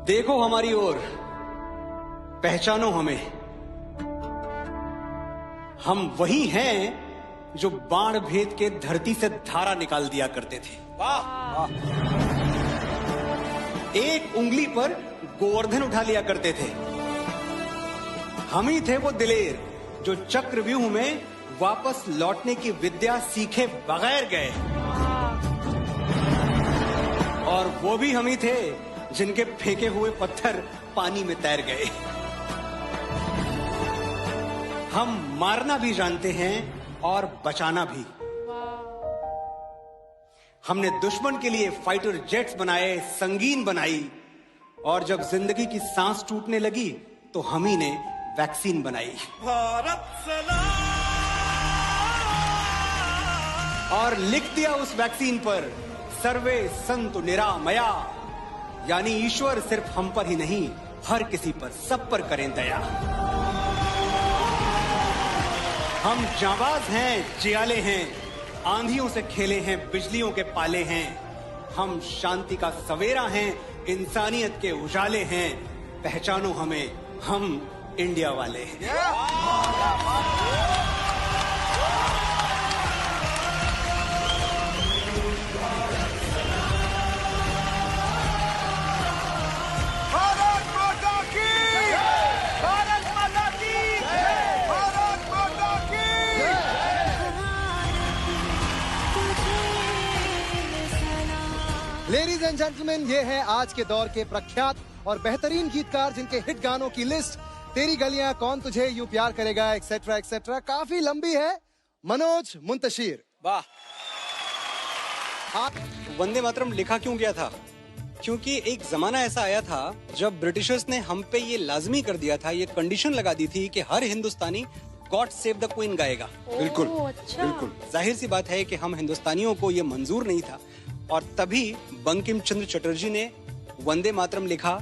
देखो हमारी ओर, पहचानो हमें। हम वही हैं जो बाण भेद के धरती से धारा निकाल दिया करते थे। वाह! एक उंगली पर गोवर्धन उठा लिया करते थे। हम ही थे वो दिलेर जो चक्रव्यूह में वापस लौटने की विद्या सीखे बगैर गए। और वो भी हम ही थे जिनके फेंके हुए पत्थर पानी में तैर गए। हम मारना भी जानते हैं और बचाना भी। हमने दुश्मन के लिए फाइटर जेट्स बनाए, संगीन बनाई, और जब जिंदगी की सांस टूटने लगी तो हम ही ने वैक्सीन बनाई। भारत सलाम! और लिख दिया उस वैक्सीन पर, सर्वे संतु निरामया, यानी ईश्वर सिर्फ हम पर ही नहीं, हर किसी पर, सब पर करें दया। हम जाबाज हैं, जियाले हैं, आंधियों से खेले हैं, बिजलियों के पाले हैं। हम शांति का सवेरा हैं, इंसानियत के उजाले हैं। पहचानो हमें, हम इंडिया वाले हैं। लेडीज एंड जेंटलमैन, ये है आज के दौर के प्रख्यात और बेहतरीन गीतकार जिनके हिट गानों की लिस्ट तेरी गलियां, कौन तुझे यूं प्यार करेगा, एक्सेट्रा एक्सेट्रा, काफी लंबी है। मनोज मुंतशिर। वाह! वंदे मातरम लिखा क्यों गया था? क्योंकि एक जमाना ऐसा आया था जब ब्रिटिशर्स ने हम पे ये लाजमी कर दिया था, ये कंडीशन लगा दी थी कि हर हिंदुस्तानी गॉड सेव द क्वीन गाएगा। बिल्कुल, अच्छा। बिल्कुल जाहिर सी बात है कि हम हिंदुस्तानियों को ये मंजूर नहीं था, और तभी बंकिम चंद्र चटर्जी ने वंदे मातरम लिखा।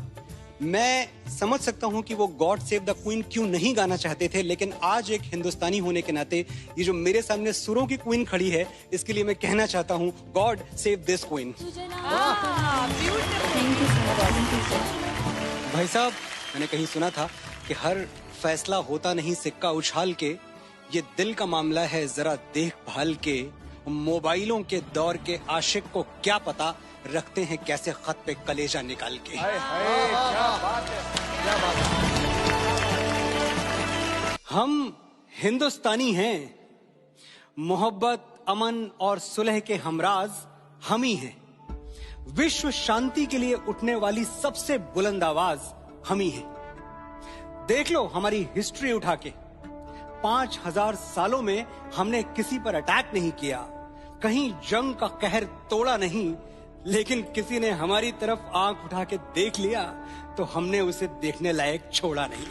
मैं समझ सकता हूं कि वो गॉड सेव द क्वीन क्यों नहीं गाना चाहते थे, लेकिन आज एक हिंदुस्तानी होने के नाते ये जो मेरे सामने सुरों की क्वीन खड़ी है, इसके लिए मैं कहना चाहता हूं, गॉड सेव दिस क्वीन। भाई साहब, मैंने कहीं सुना था कि हर फैसला होता नहीं सिक्का उछाल के, ये दिल का मामला है जरा देखभाल के। मोबाइलों के दौर के आशिक को क्या पता रखते हैं कैसे खत पे कलेजा निकाल के। क्या बात है, क्या बात है। हम हिंदुस्तानी हैं, मोहब्बत, अमन और सुलह के हमराज हम ही हैं। विश्व शांति के लिए उठने वाली सबसे बुलंद आवाज हम ही हैं। देख लो हमारी हिस्ट्री उठा के, 5000 सालों में हमने किसी पर अटैक नहीं किया, कहीं जंग का कहर तोड़ा नहीं, लेकिन किसी ने हमारी तरफ आंख उठा के देख लिया तो हमने उसे देखने लायक छोड़ा नहीं।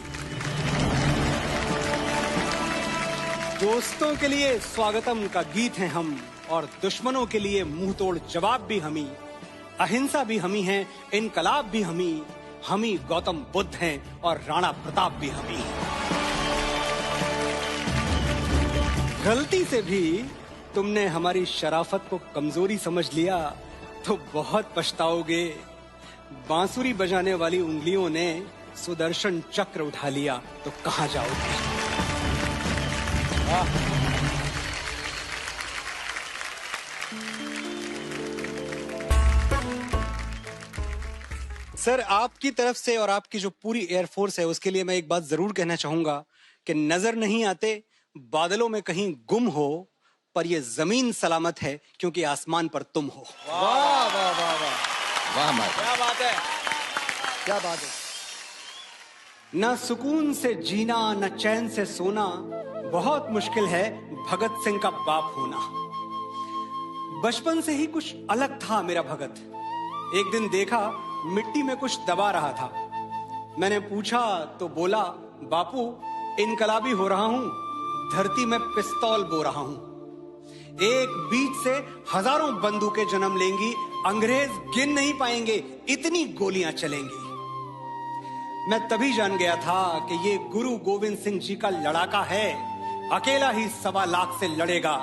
दोस्तों के लिए स्वागतम का गीत हैं हम, और दुश्मनों के लिए मुंह तोड़ जवाब भी हम ही, अहिंसा भी हम ही हैं, इनकलाब भी हम ही गौतम बुद्ध हैं, और राणा प्रताप भी हम ही। गलती से भी तुमने हमारी शराफत को कमजोरी समझ लिया तो बहुत पछताओगे। बांसुरी बजाने वाली उंगलियों ने सुदर्शन चक्र उठा लिया तो कहां जाओगे। सर, आपकी तरफ से और आपकी जो पूरी एयरफोर्स है उसके लिए मैं एक बात जरूर कहना चाहूंगा कि नजर नहीं आते, बादलों में कहीं गुम हो, पर ये जमीन सलामत है क्योंकि आसमान पर तुम हो। वाह वाह वाह वाह वाह, क्या बात है, क्या बात है। न सुकून से जीना, न चैन से सोना, बहुत मुश्किल है भगत सिंह का बाप होना। बचपन से ही कुछ अलग था मेरा भगत। एक दिन देखा मिट्टी में कुछ दबा रहा था। मैंने पूछा तो बोला, बापू इनकलाबी हो रहा हूं, धरती में पिस्तौल बो रहा हूं। एक बीज से हजारों बंदूकें जन्म लेंगी, अंग्रेज गिन नहीं पाएंगे, इतनी गोलियां चलेंगी। मैं तभी जान गया था कि ये गुरु गोविंद सिंह जी का लड़ाका है, अकेला ही 1.25 लाख से लड़ेगा।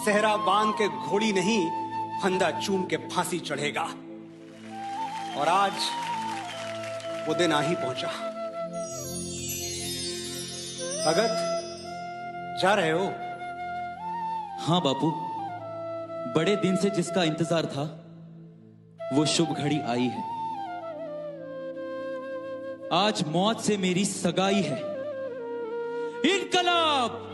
सहरा बांध के घोड़ी नहीं, फंदा चूम के फांसी चढ़ेगा। और आज वो दिन आ ही पहुंचा। भगत, जा रहे हो? हाँ बापू, बड़े दिन से जिसका इंतजार था वो शुभ घड़ी आई है। आज मौत से मेरी सगाई है। इनकलाब!